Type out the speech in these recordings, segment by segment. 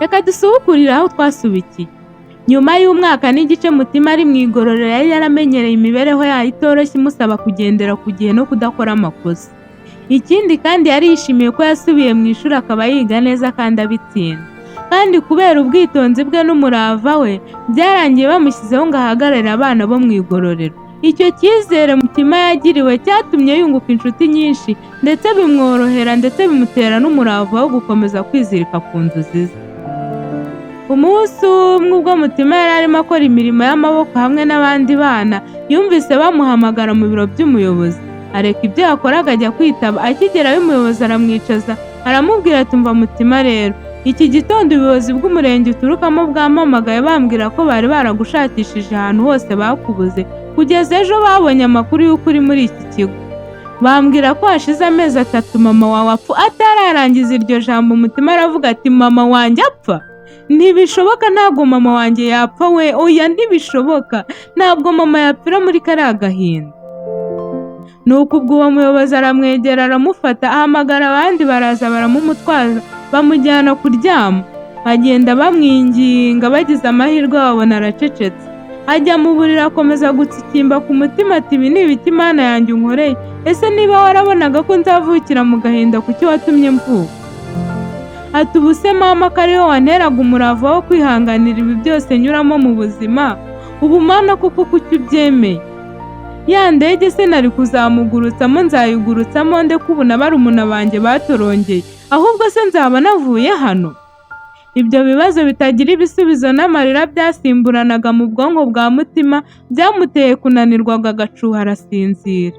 Reka dusubukurire aho twasubikiye. Nyuma y'umwaka n'igice Mutima ari mu igororero yari yaramenyereye imibereho yayo itoroshye imusaba kugendera ku gihe no kudakora amakosa. Ikindi kandi yari yishimiye ko yasubiye mu ishuri akaba yiga neza kandi abitsinda. Kandi kubera ubwitonzi bwe n'umurava we, byarangiye bamushyizeho ngo ahagararire abana bo mu igororero. Icyo cyizere Mutima yagiriwe cyatumye yunguka inshuti nyinshi ndetse bimworohera ndetse bimutera n'umurava wo gukomeza kwizirika ku nzozi ze. Umunsi umwe ubwo Mutima yari arimo akora imirimo y'amaboko hamwe n'abandi bana, yumvise bamuhamagara mu biro by'umuyobozi. Areka ibyo yakoraga ajya kwitaba. Akigerayo umuyobozi aramwicaza aramubwira ati umva Mutima rero, iki gitondo ubuyobozi bw'umurenge uturukamo bwampamagaye bambwira ko bari baragushakishije ahantu hose bakubuze, kugeza ejo babonye amakuru y'uko uri muri iki kigo. Bambwira ko hashize amezi 3 mama wawe apfa. Atararangiza iryo jambo Mutima aravuga ati mama wanjye apfa? Ntibishoboka, ntabwo mama wanjye yapfa we, oya ntibishoboka, ntabwo mama yapfira muri kariya gahinda. Nuko ubwo uwo muyobozi aramwegera aramufata, ahamagara abandi baraza baramumutwaza bamujyana kuryama. Bagenda bamwinginga, bagize amahirwe babona aracecetse. Ajya mu buriri akomeza gutsikimba ku mutima ati ibi ni ibiki Mana yanjye unkoreye? Ese niba warabonaga ko nzavukira mu gahinda kuki watumye mvuka? Ati ubu se mama ko ariho wanteraga umurava wo kwihanganira ibi byose nyuramo mu buzima, ubu Mana kuko kuki ubyemeye? Ya ndege se nari kuzamugurutsamo nzayigurutsamo nde ko ubu na barumuna banjye batorongeye, ahubwo se nzaba navuye hano? Ibyo bibazo bitagira ibisubizo n'amarira byasimburanaga mu bwonko bwa Mutima byamuteye kunanirwa agacuha arasinzira.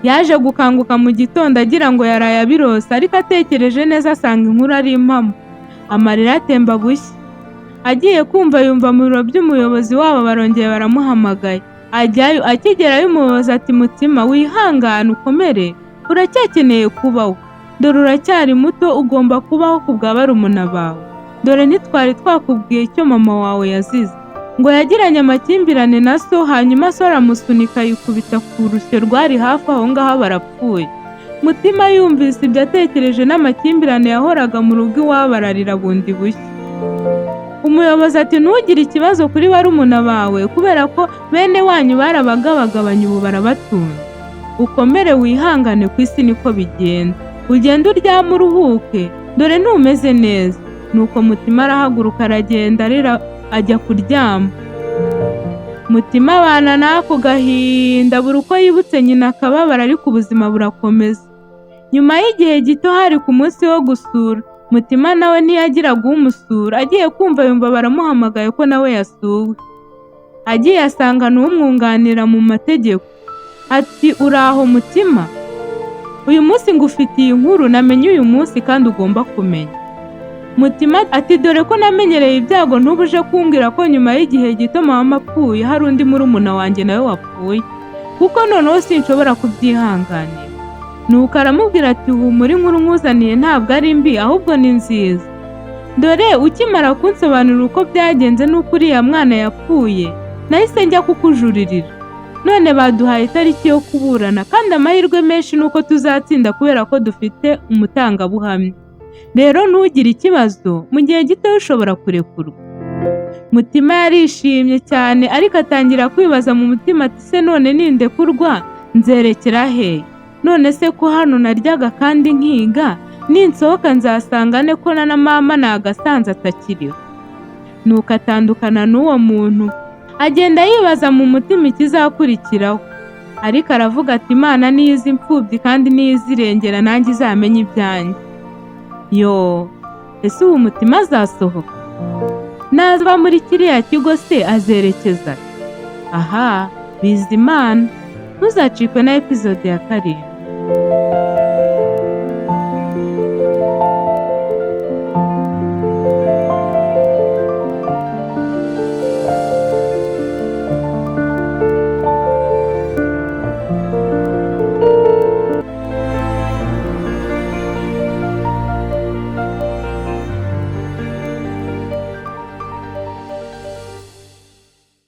Yaje gukanguka mu gitondo agira ngo yaraye abirose, ariko atekereje neza asanga inkuru ari impamo. Amarira atemba bushya. Agiye kumva yumva mu biro by'umuyobozi wabo barongeye baramuhamagaye. Ajyayo, akigerayo umuyobozi ati Mutima wihangane ukomere, uracyakeneye kubaho. Dore uracyari muto, ugomba kubaho ku bwa barumuna bawe. Dore ntitwari twakubwiye icyo mama wawe yazize, ngo yagiranye amakimbirane na so, hanyuma so aramusunika yikubita ku rusyo rwari hafi aho ngaho barapfuye. Mutima yumvise ibyo atekereje n'amakimbirane yahoraga mu rugo iwabo ararira bundi bushya. Umuyobozi ati ntugire ikibazo kuri barumuna bawe kubera ko bene wanyu barabagabagabanya ubu barabatunga. Ukomere wihangane, ku isi niko bigenda. Ugenda uryama uruhuke, dore ntumeze neza. Nuko Mutima arahaguruka aragenda arira ajya kuryama. Mutima abana n'ako gahinda buri uko yibutse nyina akababara, ariko ubuzima burakomeza. Nyuma y'igihe gito hari ku munsi wo gusura, Mutima nawe ntiyagiraga umusura. Agiye kumva yumva baramuhamagaye ko nawe yasuwe. Agiye asanga n'umwunganira mu mategeko. Ati uraho Mutima, uyu munsi ngufitiye inkuru namenye uyu munsi kandi ugomba kumenya. Mutima ati dore ko namenyereye ibyago ntubuje kumbwira ko nyuma y'igihe gito mama apfuye hari undi murumuna wanjye nawe wapfuye, kuko noneho sinshobora kubyihanganira. Nuko aramubwira ati humura, inkuru nkuzaniye ntabwo ari mbi ahubwo ni nziza. Dore ukimara kunsobanurira uko byagenze n'uko uriya mwana yapfuye, nahise njya kukujuririra. None baduhaye itariki yo kuburana kandi amahirwe menshi nuko tuzatsinda kubera ko dufite umutangabuhamya. Rero ntugire ikibazo, mu gihe gito ushobora kurekurwa. Mutima yarishimye cyane, ariko atangira kwibaza mu mutima ati se none nindekurwa nzerekera he? None se ko hano naryaga kandi nkiga, ninsohoka nzasanga ne ko na mama nagasanze atakiriho? Nuko atandukana n'uwo muntu, agenda yibaza mu mutima ikizakurikiraho. Ariko aravuga ati Imana niyo izi imfubyi kandi niyo izirengera, nanjye izamenye ibyanjye. Ese ubu Mutima azasohoka? Nazava muri kiriya kigo se azerekeza? Aha, Bizimana. Ntuzacikwe na episode ya 7.